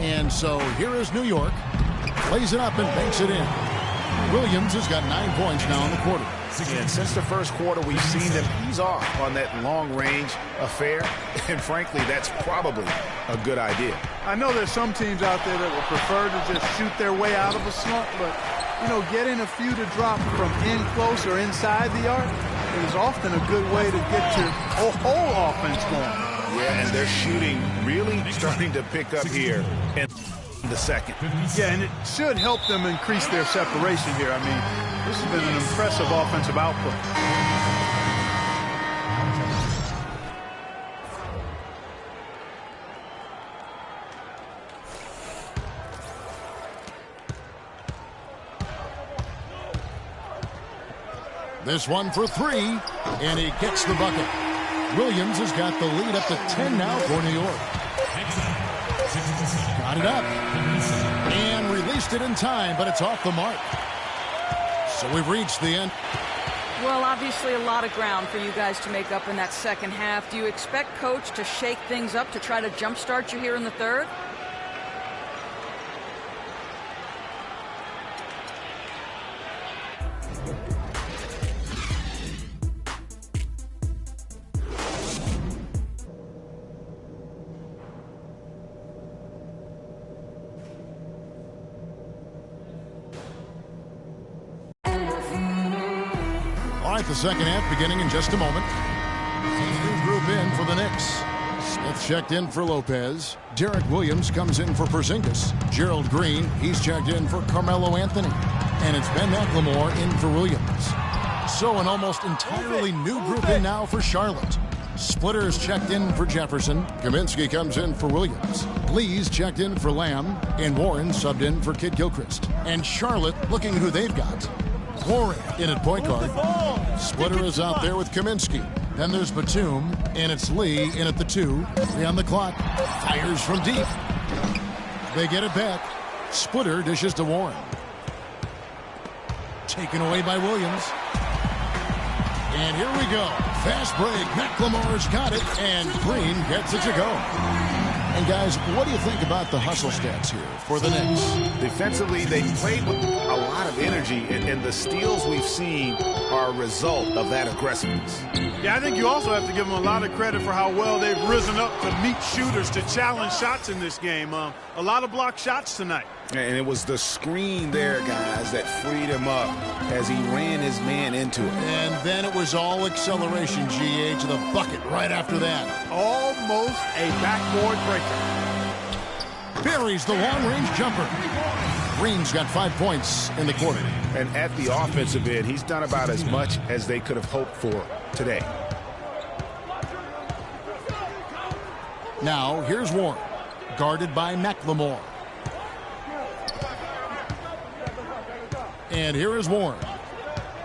And so here is New York. Plays it up and banks it in. Williams has got 9 points now in the quarter. And since the first quarter, we've seen them ease off on that long-range affair. And frankly, that's probably a good idea. I know there's some teams out there that would prefer to just shoot their way out of a slump, but, you know, getting a few to drop from in close or inside the arc is often a good way to get your whole offense going. Yeah, and their shooting really starting to pick up here in the second. Yeah, and it should help them increase their separation here. I mean, this has been an impressive offensive output. This one for 3, and he gets the bucket. Williams has got the lead up to 10 now for New York. Got it up. And released it in time, but it's off the mark. So we've reached the end. Well, obviously a lot of ground for you guys to make up in that second half. Do you expect Coach to shake things up to try to jumpstart you here in the third? All right, the second half beginning in just a moment. New group in for the Knicks. Smith checked in for Lopez. Derek Williams comes in for Porzingis. Gerald Green, he's checked in for Carmelo Anthony. And it's Ben McLemore in for Williams. So an almost entirely new group in now for Charlotte. Splitters checked in for Jefferson. Kaminsky comes in for Williams. Lee's checked in for Lamb. And Warren subbed in for Kid Gilchrist. And Charlotte looking who they've got. Warren in at point guard. Splitter is out there with Kaminsky. Then there's Batum, and it's Lee in at the 2. 3 on the clock. Fires from deep. They get it back. Splitter dishes to Warren. Taken away by Williams. And here we go. Fast break. McLemore's got it, and Green gets it to go. And guys, what do you think about the hustle stats here for the Knicks? Defensively, they played with a lot of energy, and the steals we've seen are a result of that aggressiveness. Yeah, I think you also have to give them a lot of credit for how well they've risen up to meet shooters, to challenge shots in this game. A lot of blocked shots tonight. And it was the screen there, guys, that freed him up as he ran his man into it. And then it was all acceleration, GA, to the bucket right after that. Almost a backboard breaker. Buries the long-range jumper. Green's got 5 points in the quarter. And at the offensive end, he's done about as much as they could have hoped for today. Now, here's Warren, guarded by McLemore. And here is Warren.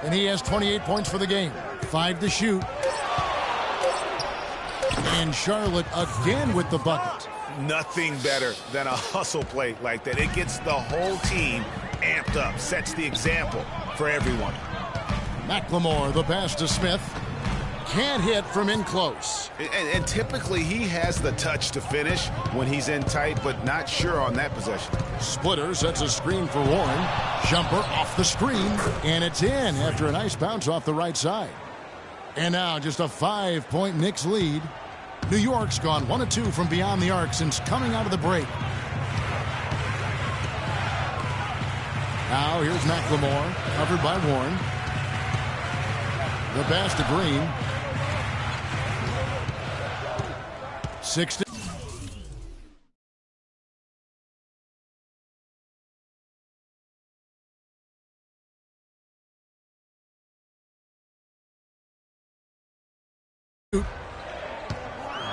And he has 28 points for the game. 5 to shoot. And Charlotte again with the bucket. Nothing better than a hustle play like that. It gets the whole team amped up, sets the example for everyone. McLemore, the pass to Smith. Can't hit from in close. And typically he has the touch to finish when he's in tight, but not sure on that possession. Splitter sets a screen for Warren. Jumper off the screen, and it's in after a nice bounce off the right side. And now just a 5-point Knicks lead. New York's gone 1 of 2 from beyond the arc since coming out of the break. Now here's McLemore, covered by Warren. The pass to Green. 60.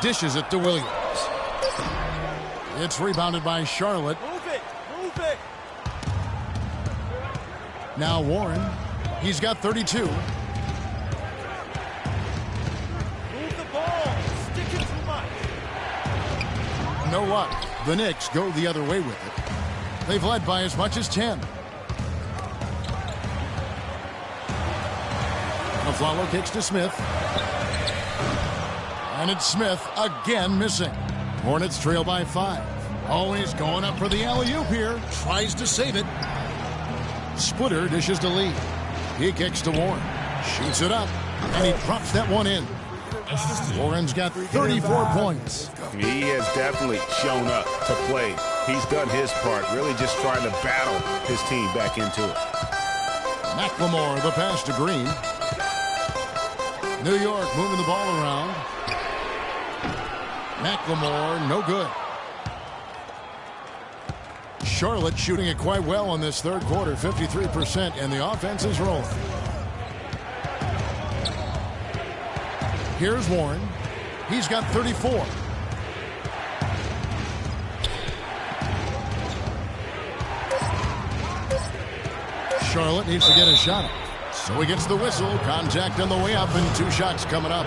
Dishes it to Williams. It's rebounded by Charlotte. Move it. Now Warren. He's got 32. Move the ball. Stick it too much. No luck. The Knicks go the other way with it. They've led by as much as 10. Aflalo kicks to Smith. And it's Smith again missing. Hornets trail by 5. Always going up for the alley-oop here. Tries to save it. Splitter dishes to Lee. He kicks to Warren. Shoots it up. And he drops that one in. Warren's got 34 points. He has definitely shown up to play. He's done his part, really just trying to battle his team back into it. McLemore, the pass to Green. New York moving the ball around. McLemore, no good. Charlotte shooting it quite well in this third quarter, 53%, and the offense is rolling. Here's Warren. He's got 34. Charlotte needs to get a shot up. So he gets the whistle. Contact on the way up and 2 shots coming up.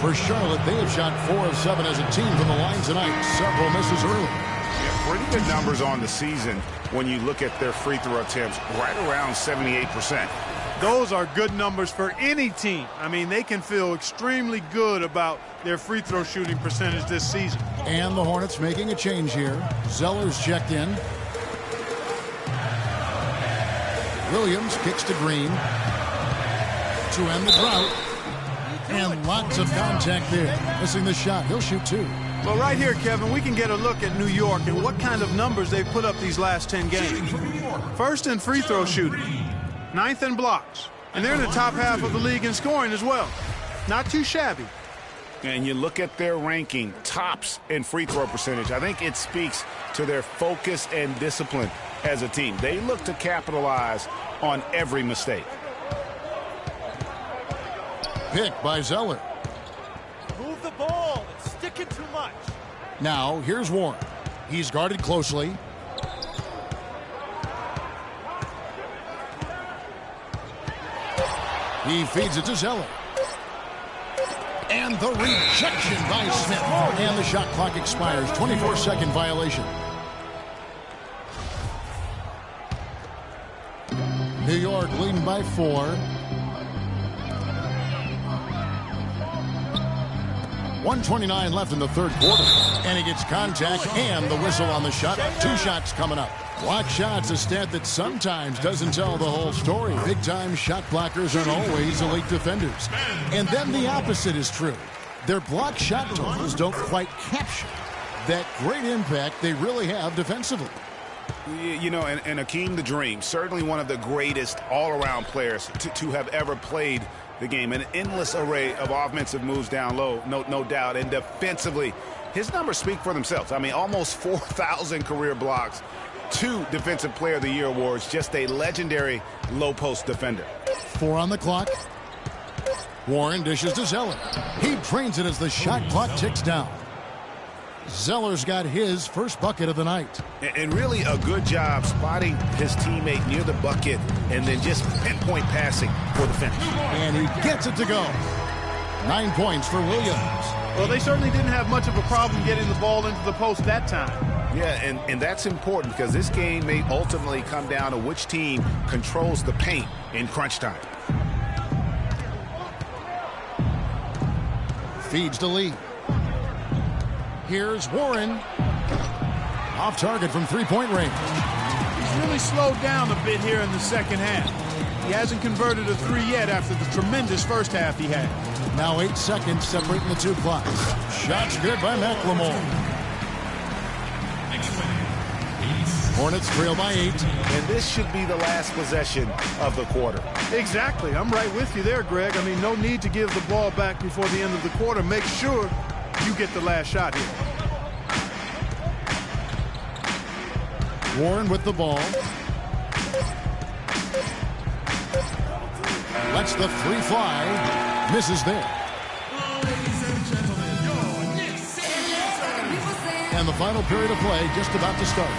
For Charlotte, they have shot 4 of 7 as a team from the line tonight. Several misses early. Yeah, pretty good numbers on the season when you look at their free throw attempts, right around 78%. Those are good numbers for any team. I mean, they can feel extremely good about their free throw shooting percentage this season. And the Hornets making a change here. Zeller's checked in. Williams kicks to Green to end the drought. And lots of contact there. Missing the shot. He'll shoot 2. Well, right here, Kevin, we can get a look at New York and what kind of numbers they've put up these last 10 games. First in free throw shooting. 9th in blocks. And they're in the top half of the league in scoring as well. Not too shabby. And you look at their ranking, tops in free throw percentage. I think it speaks to their focus and discipline as a team. They look to capitalize on every mistake. Pick by Zeller. Move the ball. It's sticking too much. Now, here's Warren. He's guarded closely. He feeds it to Zeller. And the rejection by Smith. And the shot clock expires. 24-second violation. New York leading by 4. 1:29 left in the third quarter. And he gets contact and the whistle on the shot. 2 shots coming up. Block shots, a stat that sometimes doesn't tell the whole story. Big-time shot blockers aren't always elite defenders. And then the opposite is true. Their block shot totals don't quite capture that great impact they really have defensively. You know, and Akeem the Dream, certainly one of the greatest all-around players to have ever played the game. An endless array of offensive moves down low, no doubt. And defensively, his numbers speak for themselves. I mean, almost 4,000 career blocks. 2 Defensive Player of the Year awards, just a legendary low-post defender. 4 on the clock. Warren dishes to Zeller. He drains it as the shot clock ticks down. Zeller's got his first bucket of the night. And really a good job spotting his teammate near the bucket and then just pinpoint passing for the finish. And he gets it to go. 9 points for Williams. Well, they certainly didn't have much of a problem getting the ball into the post that time. Yeah, and that's important because this game may ultimately come down to which team controls the paint in crunch time. Feeds to Lee. Here's Warren. Off target from three-point range. He's really slowed down a bit here in the second half. He hasn't converted a 3 yet after the tremendous first half he had. Now 8 seconds separating the 2 clocks. Shots good by McLemore. Hornets trail by 8. And this should be the last possession of the quarter. Exactly. I'm right with you there, Greg. I mean, no need to give the ball back before the end of the quarter. Make sure you get the last shot here. Warren with the ball. Lets the 3 fly. Misses there. And the final period of play just about to start.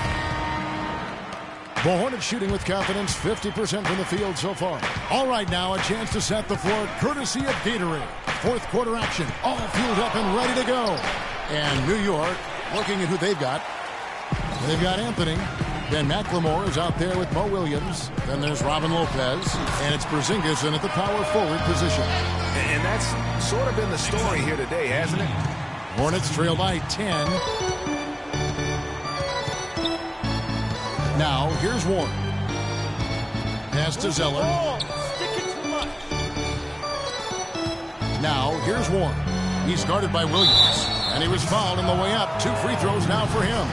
The Hornets shooting with confidence, 50% from the field so far. All right, now a chance to set the floor courtesy of Gatorade. Fourth quarter action, all fueled up and ready to go. And New York looking at who they've got. They've got Anthony. Then McLemore is out there with Mo Williams. Then there's Robin Lopez. And it's Porzingis in at the power forward position. And that's sort of been the story here today, hasn't it? Hornets trail by 10. Now, here's Warren. Pass to Zeller. Sticking too much. Now, here's Warren. He's guarded by Williams. And he was fouled on the way up. 2 free throws now for him.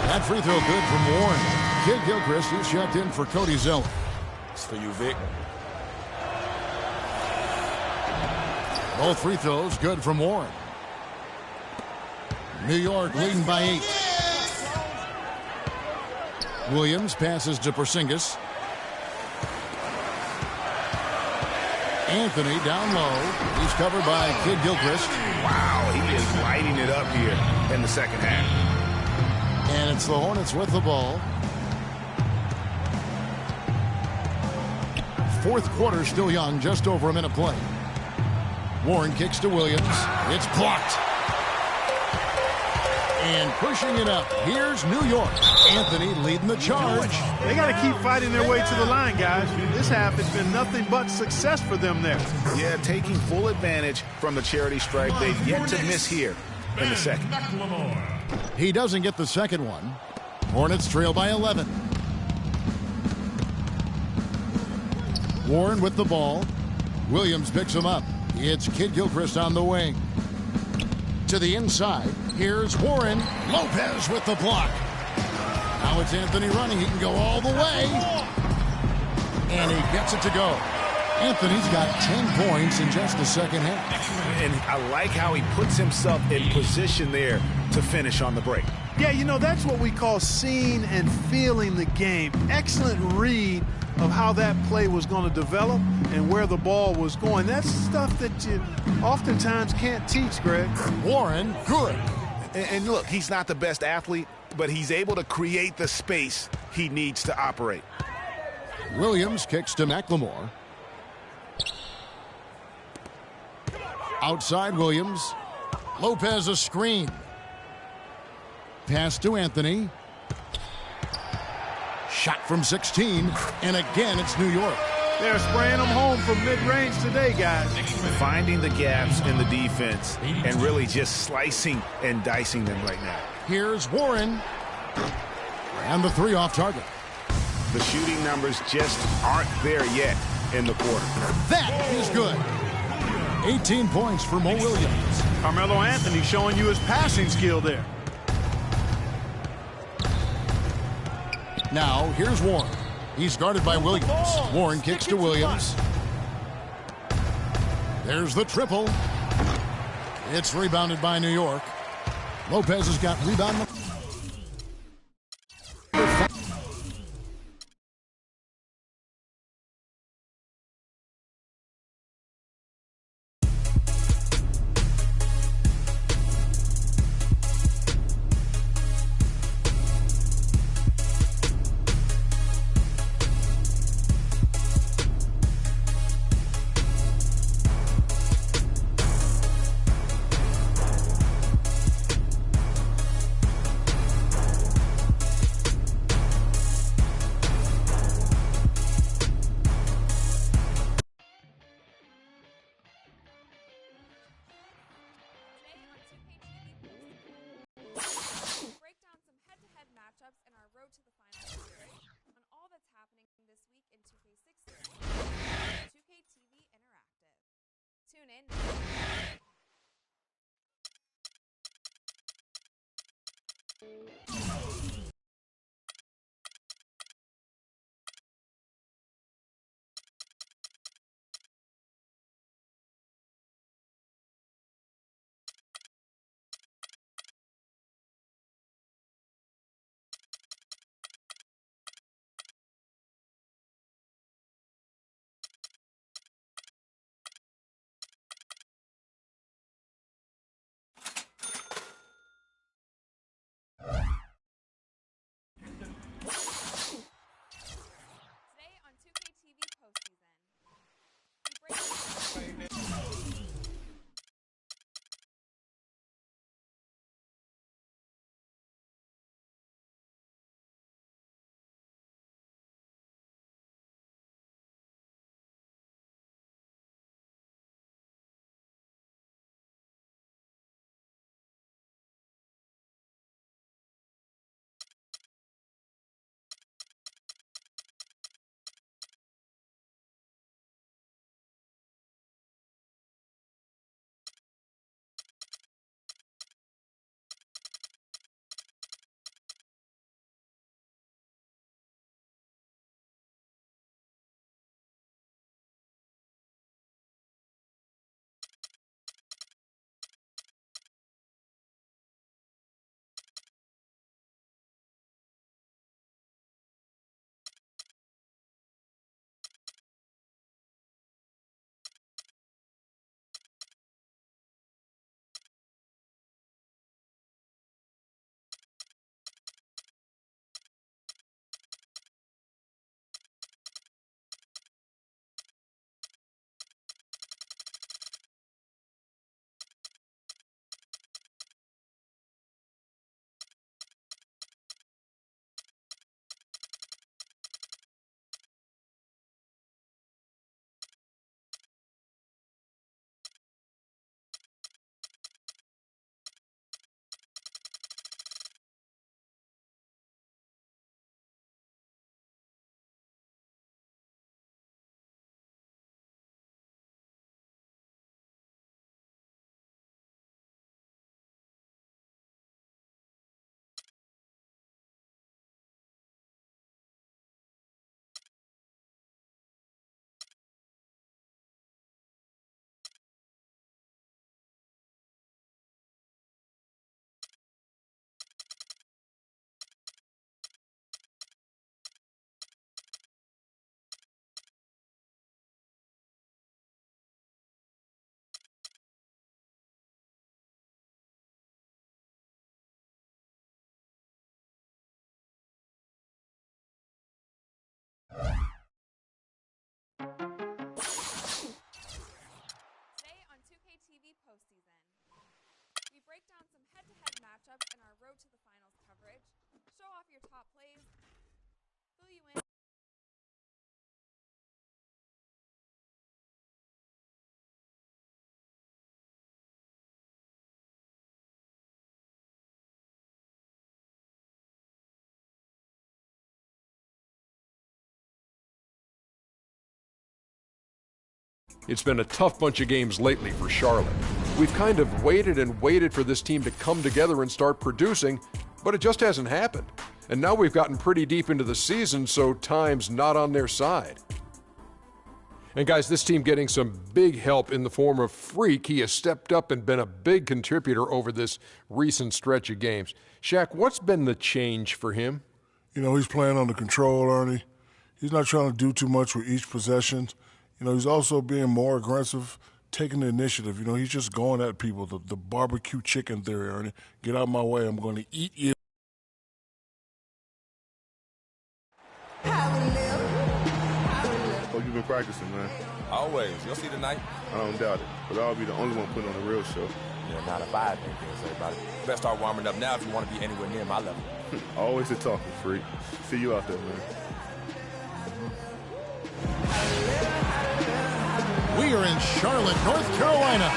That free throw good from Warren. Kid Gilchrist, he's checked in for Cody Zeller. It's for you, Vic. Both free throws good from Warren. New York leading by 8. Williams passes to Porzingis. Anthony down low. He's covered by Kid Gilchrist. Wow, he is lighting it up here in the second half. And it's the Hornets with the ball. Fourth quarter still young, just over a minute play. Warren kicks to Williams. It's blocked. And pushing it up, here's New York. Anthony leading the charge. They got to keep fighting their way to the line, guys. This half has been nothing but success for them there. Yeah, taking full advantage from the charity stripe. They've yet to miss here in the second. He doesn't get the second one. Hornets trail by 11. Warren with the ball. Williams picks him up. It's Kid Gilchrist on the wing. To the inside. Here's Warren. Lopez with the block. Now it's Anthony running. He can go all the way. And he gets it to go. Anthony's got 10 points in just the second half. And I like how he puts himself in position there to finish on the break. Yeah, you know, that's what we call seeing and feeling the game. Excellent read of how that play was going to develop and where the ball was going. That's stuff that you oftentimes can't teach, Greg. Warren, good. And look, he's not the best athlete, but he's able to create the space he needs to operate. Williams kicks to McLemore. Outside Williams. Lopez a screen. Pass to Anthony. Shot from 16. And again, it's New York. They're spraying them home from mid-range today, guys. Finding the gaps in the defense and really just slicing and dicing them right now. Here's Warren. And the 3 off target. The shooting numbers just aren't there yet in the quarter. That is good. 18 points for Mo Williams. Carmelo Anthony showing you his passing skill there. Now, here's Warren. He's guarded by Williams. Warren kicks to Williams. There's the triple. It's rebounded by New York. Lopez has got rebound. matchups in our road to the finals series on all that's happening this week in 2K16 and 2K TV Interactive. Tune in now. It's been a tough bunch of games lately for Charlotte. We've kind of waited and waited for this team to come together and start producing, but it just hasn't happened. And now we've gotten pretty deep into the season, so time's not on their side. And guys, this team getting some big help in the form of Freak. He has stepped up and been a big contributor over this recent stretch of games. Shaq, what's been the change for him? You know, he's playing under control, Ernie. He's not trying to do too much with each possession. You know, he's also being more aggressive, taking the initiative. You know, he's just going at people, the barbecue chicken theory, Ernie. Get out of my way, I'm going to eat you. Oh, you've been practicing, man. Always. You'll see tonight. I don't doubt it. But I'll be the only one putting on the real show. Yeah, not if I think things say about it. You better start warming up now if you want to be anywhere near my level. Always a talking freak. See you out there, man. We are in Charlotte, North Carolina,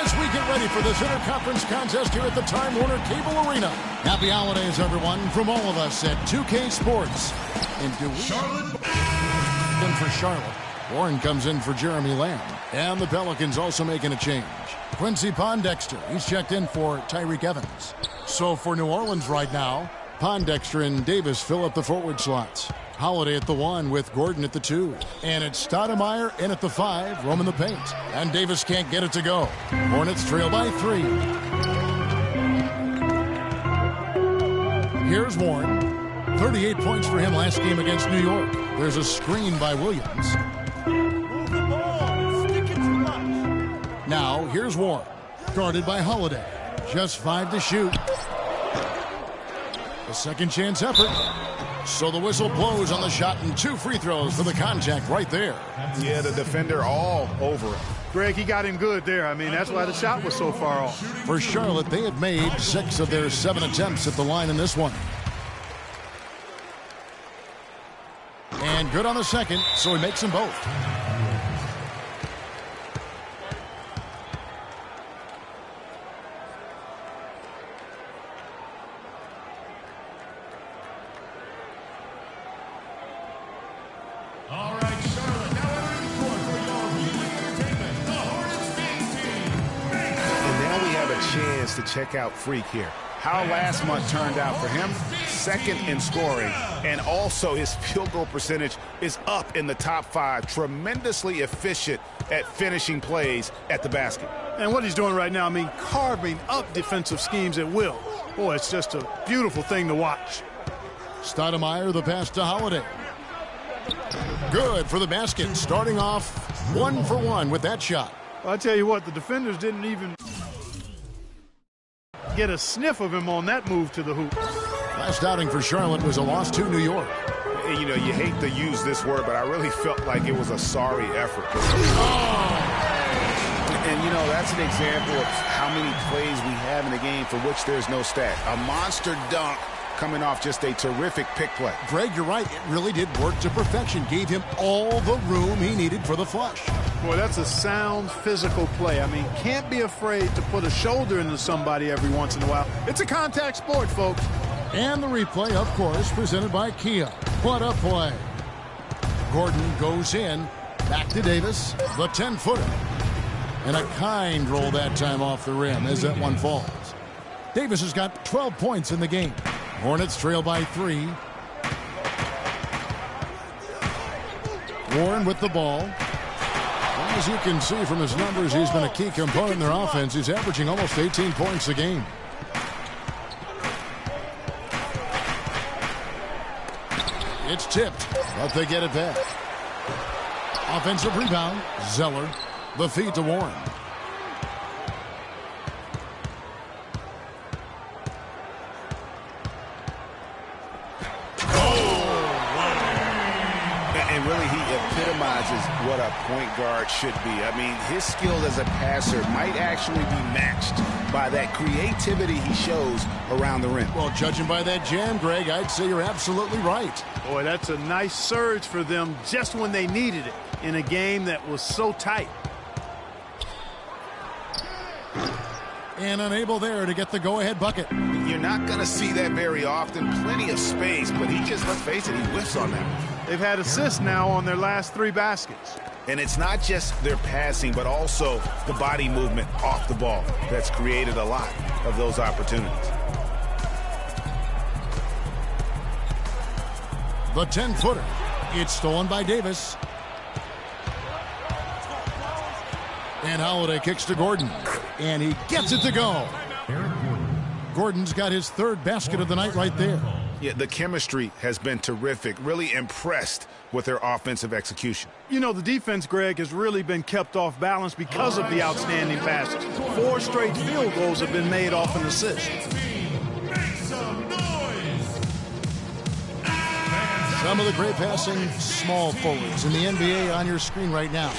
as we get ready for this interconference contest here at the Time Warner Cable Arena. Happy holidays, everyone, from all of us at 2K Sports. And do we Charlotte in for Charlotte. Warren comes in for Jeremy Lamb. And the Pelicans also making a change. Quincy Pondexter, he's checked in for Tyreek Evans. So for New Orleans right now, Pondexter and Davis fill up the forward slots. Holiday at the 1 with Gordon at the 2. And it's Stoudemire in at the 5, roaming the paint. And Davis can't get it to go. Hornets trail by 3. Here's Warren. 38 points for him last game against New York. There's a screen by Williams. Move the ball. It's sticking too much. Now, here's Warren. Guarded by Holiday. Just 5 to shoot. A second chance effort. So the whistle blows on the shot and 2 free throws for the contact right there. Yeah, the defender all over it. Greg, he got him good there. I mean, that's why the shot was so far off. For Charlotte, they have made 6 of their 7 attempts at the line in this one. And good on the second, so he makes them both. All right, Charlotte, now entering the court for your viewing entertainment, the Hornets team. And now we have a chance to check out Freak here. How last month turned out for him, second in scoring, and also his field goal percentage is up in the top 5. Tremendously efficient at finishing plays at the basket. And what he's doing right now, I mean, carving up defensive schemes at will. Boy, it's just a beautiful thing to watch. Stoudemire, the pass to Holiday. Good for the basket, starting off 1 for 1 with that shot. Well, I tell you what, the defenders didn't even get a sniff of him on that move to the hoop. Last outing for Charlotte was a loss to New York. You know, you hate to use this word, but I really felt like it was a sorry effort. And, you know, that's an example of how many plays we have in a game for which there's no stat. A monster dunk coming off just a terrific pick play. Greg, you're right. It really did work to perfection. Gave him all the room he needed for the flush. Boy, that's a sound physical play. I mean, can't be afraid to put a shoulder into somebody every once in a while. It's a contact sport, folks. And the replay, of course, presented by Kia. What a play. Gordon goes in. Back to Davis. The 10-footer. And a kind roll that time off the rim as that one falls. Davis has got 12 points in the game. Hornets trail by 3. Warren with the ball. As you can see from his numbers, he's been a key component in their offense. He's averaging almost 18 points a game. It's tipped, but they get it back. Offensive rebound, Zeller. The feed to Warren. And really, he epitomizes what a point guard should be. I mean, his skill as a passer might actually be matched by that creativity he shows around the rim. Well, judging by that jam, Greg, I'd say you're absolutely right. Boy, that's a nice surge for them just when they needed it in a game that was so tight. And unable there to get the go-ahead bucket. You're not going to see that very often. Plenty of space, but he just, let's face it, he whiffs on that. They've had assists now on their last 3 baskets. And it's not just their passing, but also the body movement off the ball that's created a lot of those opportunities. The 10-footer. It's stolen by Davis. And Holiday kicks to Gordon. And he gets it to go. Gordon's got his 3rd basket of the night right there. Yeah, the chemistry has been terrific. Really impressed with their offensive execution. You know, the defense, Greg, has really been kept off balance because of the outstanding passes. 4 straight field goals have been made off an assist. Some of the great passing small forwards in the NBA on your screen right now.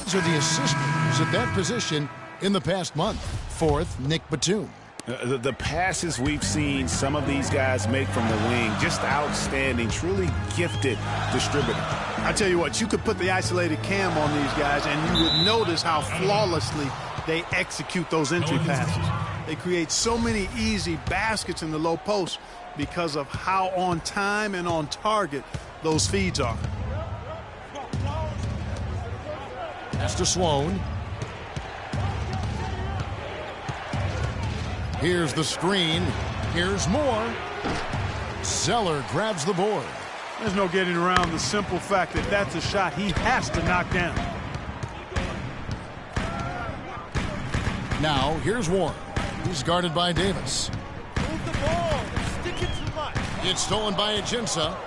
These are the assist leaders at that position in the past month. 4th, Nick Batum. The passes we've seen some of these guys make from the wing, just outstanding, truly gifted distributor. I tell you what, you could put the isolated cam on these guys and you would notice how flawlessly they execute those entry passes. They create so many easy baskets in the low post because of how on time and on target those feeds are. Pass to Sloan. Here's the screen. Here's more. Zeller grabs the board. There's no getting around the simple fact that that's a shot he has to knock down. Now, here's Warren. He's guarded by Davis. Move the ball. Stick it too much. It's stolen by Ajinça.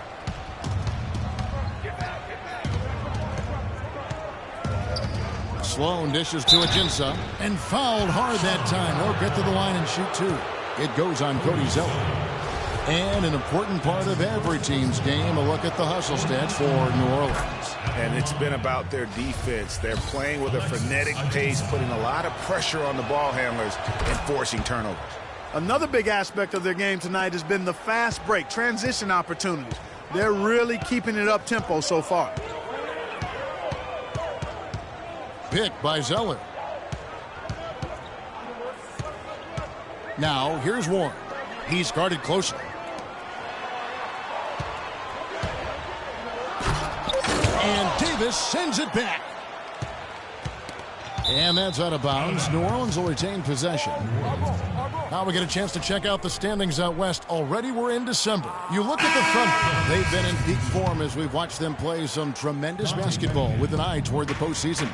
Sloan dishes to Ajinça and fouled hard that time. He'll get to the line and shoot 2. It goes on Cody Zeller. And an important part of every team's game, a look at the hustle stats for New Orleans. And it's been about their defense. They're playing with a frenetic pace, putting a lot of pressure on the ball handlers and forcing turnovers. Another big aspect of their game tonight has been the fast break, transition opportunities. They're really keeping it up tempo so far. Pick by Zeller. Now, here's Warren. He's guarded closely. And Davis sends it back. And that's out of bounds. New Orleans will retain possession. Now we get a chance to check out the standings out west. Already we're in December. You look at the front. They've been in peak form as we've watched them play some tremendous basketball with an eye toward the postseason.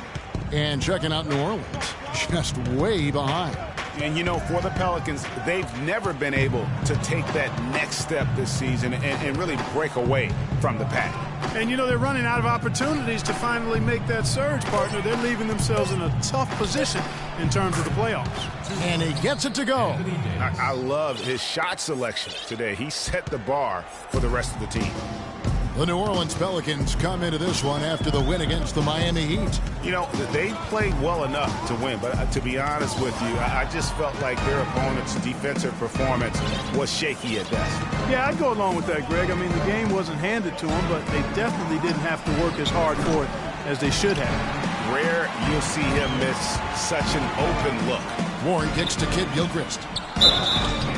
And checking out New Orleans, just way behind. And, you know, for the Pelicans, they've never been able to take that next step this season and really break away from the pack. And, you know, they're running out of opportunities to finally make that surge, partner. They're leaving themselves in a tough position in terms of the playoffs. And he gets it to go. I love his shot selection today. He set the bar for the rest of the team. The New Orleans Pelicans come into this one after the win against the Miami Heat. You know, they played well enough to win, but to be honest with you, I just felt like their opponent's defensive performance was shaky at best. Yeah, I'd go along with that, Greg. I mean, the game wasn't handed to them, but they definitely didn't have to work as hard for it as they should have. Rare you'll see him miss such an open look. Warren kicks to Kid Gilchrist.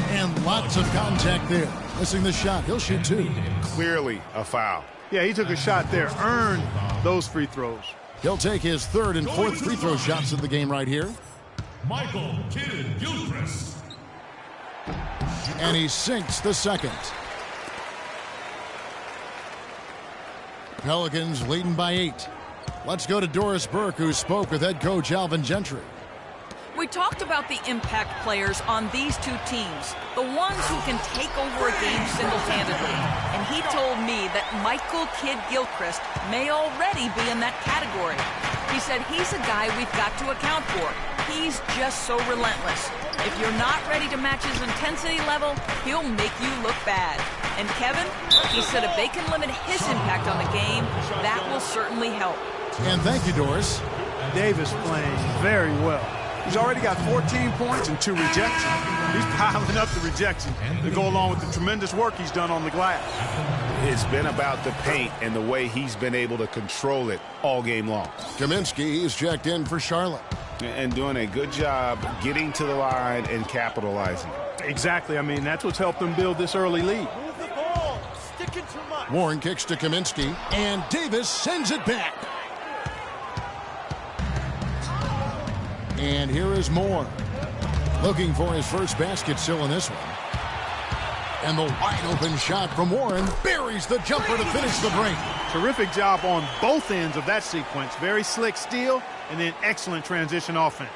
And lots of contact there. Missing the shot. He'll shoot 2. Clearly a foul. Yeah, he took a shot there, earned those free throws. He'll take his 3rd and 4th free throw shots of the game right here. Michael Kid Gilchrist. And he sinks the 2nd. Pelicans leading by 8. Let's go to Doris Burke, who spoke with head coach Alvin Gentry. We talked about the impact players on these 2 teams, the ones who can take over a game single-handedly. And he told me that Michael Kid Gilchrist may already be in that category. He said he's a guy we've got to account for. He's just so relentless. If you're not ready to match his intensity level, he'll make you look bad. And Kevin, he said if they can limit his impact on the game, that will certainly help. And thank you, Doris. Davis playing very well. He's already got 14 points and 2 rejections. He's piling up the rejections to go along with the tremendous work he's done on the glass. It's been about the paint and the way he's been able to control it all game long. Kaminsky is checked in for Charlotte. And doing a good job getting to the line and capitalizing. Exactly. I mean, that's what's helped them build this early lead. Move the ball. Stick it too much. Warren kicks to Kaminsky, and Davis sends it back. And here is Moore, looking for his first basket still in this one. And the wide open shot from Warren buries the jumper to finish the break. Terrific job on both ends of that sequence. Very slick steal and then excellent transition offense.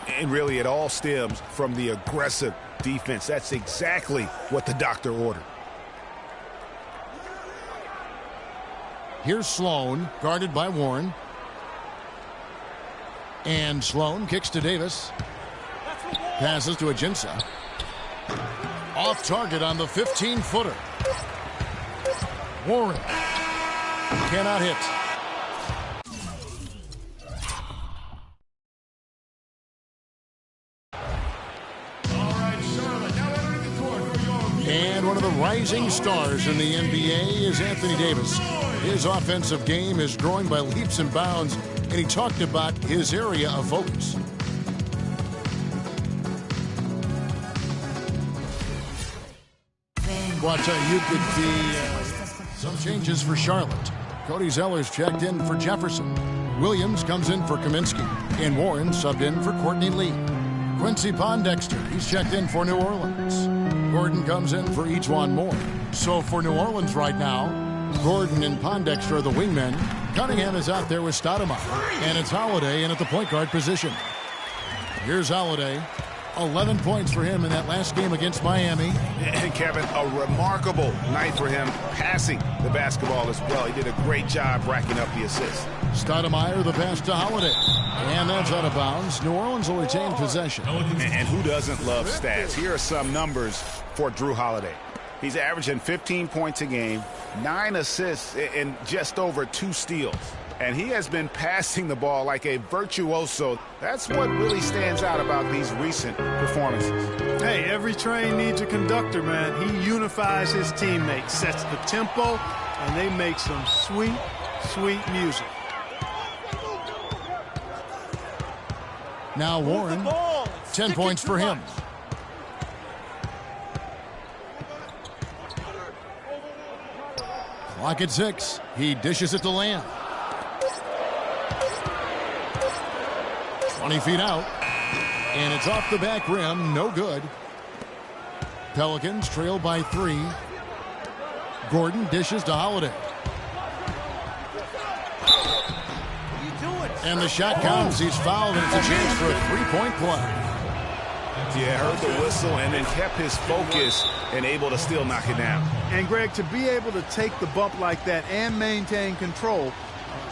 And really, it all stems from the aggressive defense. That's exactly what the doctor ordered. Here's Sloan, guarded by Warren. And Sloan kicks to Davis. Passes to Ajinça. Off target on the 15-footer. Warren cannot hit. And one of the rising stars in the NBA is Anthony Davis. His offensive game is growing by leaps and bounds, and he talked about his area of focus. But you could see some changes for Charlotte. Cody Zeller's checked in for Jefferson. Williams comes in for Kaminsky. And Warren subbed in for Courtney Lee. Quincy Pondexter, he's checked in for New Orleans. Gordon comes in for Ejuan Moore. So for New Orleans right now, Gordon and Pondexter are the wingmen. Cunningham is out there with Stoudemire. And it's Holiday in at the point guard position. Here's Holiday. 11 points for him in that last game against Miami. And Kevin, a remarkable night for him passing the basketball as well. He did a great job racking up the assists. Stoudemire, the pass to Holiday. And that's out of bounds. New Orleans will retain possession. And who doesn't love stats? Here are some numbers for Drew Holiday. He's averaging 15 points a game, 9 assists, and just over 2 steals. And he has been passing the ball like a virtuoso. That's what really stands out about these recent performances. Hey, every train needs a conductor, man. He unifies his teammates, sets the tempo, and they make some sweet, sweet music. Now Warren, 10 points for him. Clock at 6. He dishes it to Lamb. 20 feet out. And it's off the back rim. No good. Pelicans trail by 3. Gordon dishes to Holiday. And the shot counts. He's fouled, and it's a chance for a three-point play. Yeah, heard the whistle and then kept his focus and able to still knock it down. And, Greg, to be able to take the bump like that and maintain control,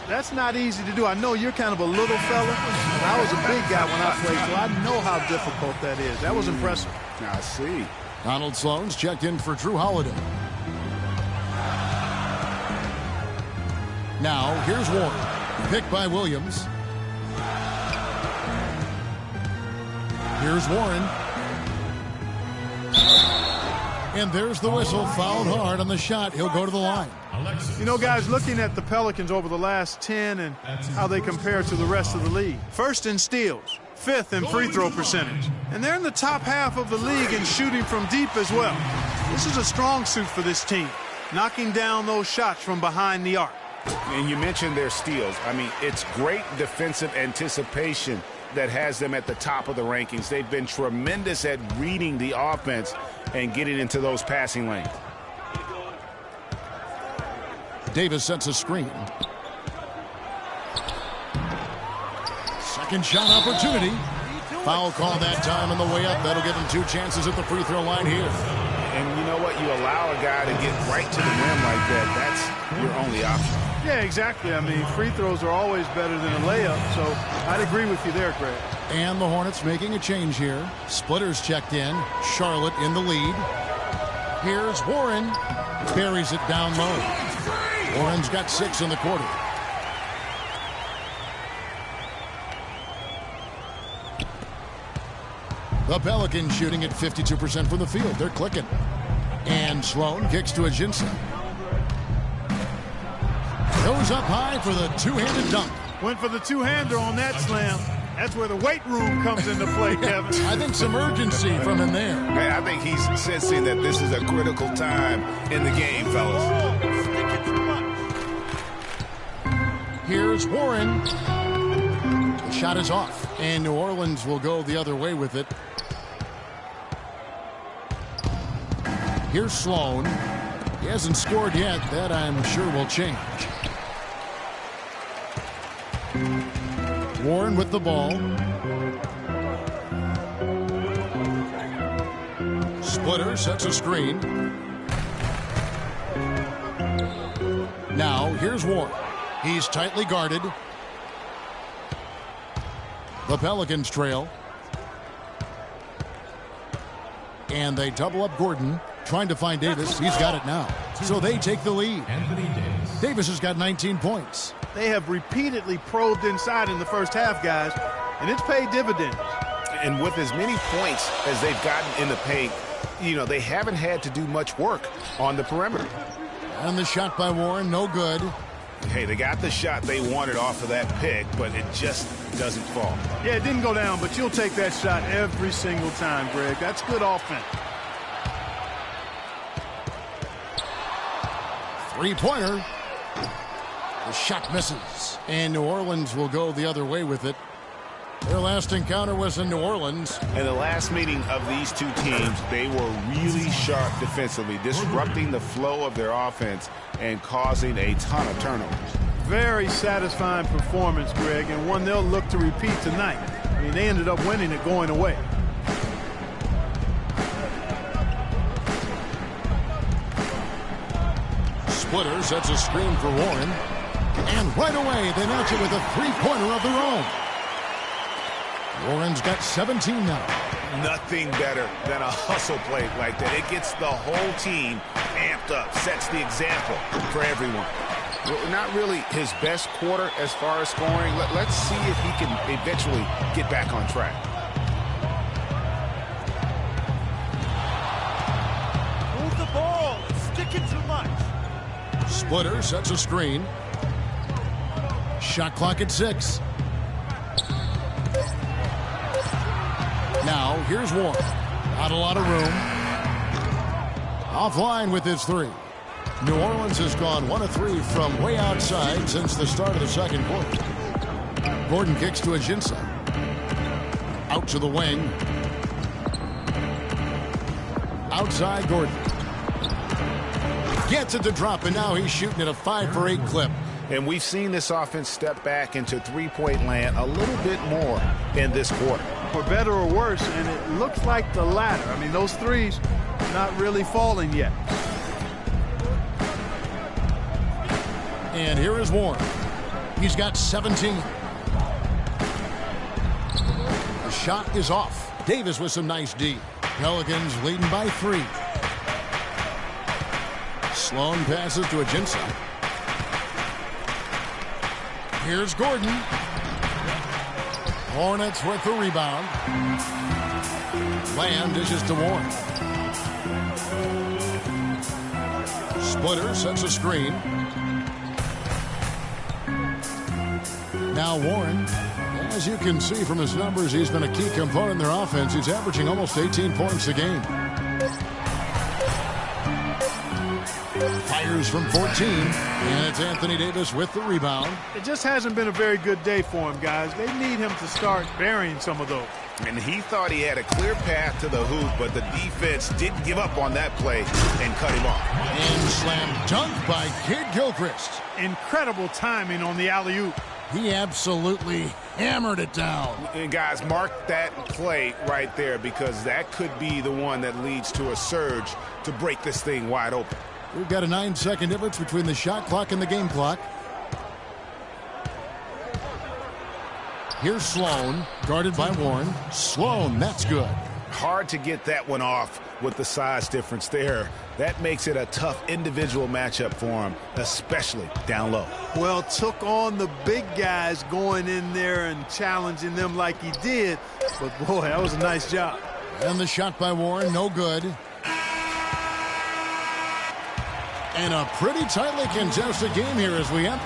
that's not easy to do. I know you're kind of a little fella, but I was a big guy when I played, so I know how difficult that is. That was impressive. I see. Donald Sloan's checked in for Drew Holiday. Now, here's Warren. Picked by Williams. Here's Warren. And there's the whistle. Fouled hard on the shot. He'll go to the line. You know, guys, looking at the Pelicans over the last 10 and how they compare to the rest of the league. First in steals, 5th in free throw percentage. And they're in the top half of the league in shooting from deep as well. This is a strong suit for this team, knocking down those shots from behind the arc. And you mentioned their steals. I mean, it's great defensive anticipation that has them at the top of the rankings. They've been tremendous at reading the offense and getting into those passing lanes. Davis sets a screen. Second shot opportunity. Foul call that time on the way up. That'll give him 2 chances at the free throw line here. And you know what? You allow a guy to get right to the rim like that. That's your only option. Yeah, exactly. I mean, free throws are always better than a layup, so I'd agree with you there, Greg. And the Hornets making a change here. Splitters checked in. Charlotte in the lead. Here's Warren. Buries it down low. Warren's got 6 in the quarter. The Pelicans shooting at 52% from the field. They're clicking. And Sloan kicks to Ajinça. Goes up high for the two-handed dunk. Went for the two-hander on that slam. That's where the weight room comes into play, Kevin. I think some urgency from him there. I think he's sensing that this is a critical time in the game, fellas. Here's Warren. The shot is off, and New Orleans will go the other way with it. Here's Sloan. He hasn't scored yet. That, I'm sure, will change. Warren with the ball. Splitter sets a screen. Now, here's Warren. He's tightly guarded. The Pelicans trail. And they double up Gordon, trying to find Davis. He's got it now. So they take the lead. Davis has got 19 points. They have repeatedly probed inside in the first half, guys, and it's paid dividends. And with as many points as they've gotten in the paint, you know, they haven't had to do much work on the perimeter. And the shot by Warren, no good. Hey, they got the shot they wanted off of that pick, but it just doesn't fall. Yeah, it didn't go down, but you'll take that shot every single time, Greg. That's good offense. Three-pointer. The shot misses. And New Orleans will go the other way with it. Their last encounter was in New Orleans. In the last meeting of these two teams, they were really sharp defensively, disrupting the flow of their offense and causing a ton of turnovers. Very satisfying performance, Greg, and one they'll look to repeat tonight. I mean, they ended up winning it going away. Splitter sets a screen for Warren. And right away, they match it with a three-pointer of their own. Warren's got 17 now. Nothing better than a hustle play like that. It gets the whole team amped up, sets the example for everyone. Not really his best quarter as far as scoring. Let's see if he can eventually get back on track. Move the ball. It's sticking too much. Splitter sets a screen. Shot clock at 6. Now, here's Warren. Not a lot of room. Offline with his three. New Orleans has gone 1 of 3 from way outside since the start of the second quarter. Gordon kicks to Ajinça. Out to the wing. Outside Gordon. Gets it to drop, and now he's shooting at a 5-for-8 clip. And we've seen this offense step back into three-point land a little bit more in this quarter. For better or worse, and it looks like the latter. I mean, those threes not really falling yet. And here is Warren. He's got 17. The shot is off. Davis with some nice D. Pelicans leading by 3. Sloan passes to Ajinça. Here's Gordon. Hornets with the rebound. Lamb dishes to Warren. Splitter sets a screen. Now Warren, as you can see from his numbers, he's been a key component in their offense. He's averaging almost 18 points a game. Fires from 14, and it's Anthony Davis with the rebound. It just hasn't been a very good day for him, guys. They need him to start burying some of those. And he thought he had a clear path to the hoop, but the defense didn't give up on that play and cut him off. And slam dunk by Kid Gilchrist. Incredible timing on the alley-oop. He absolutely hammered it down. And guys, mark that play right there, because that could be the one that leads to a surge to break this thing wide open. We've got a 9-second difference between the shot clock and the game clock. Here's Sloan, guarded by Warren. Sloan, that's good. Hard to get that one off with the size difference there. That makes it a tough individual matchup for him, especially down low. Well, took on the big guys going in there and challenging them like he did. But, boy, that was a nice job. And the shot by Warren, no good. And a pretty tightly contested game here as we end.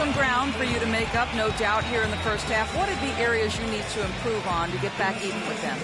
some ground for you to make up, no doubt, here in the first half. What are the areas you need to improve on to get back even with them?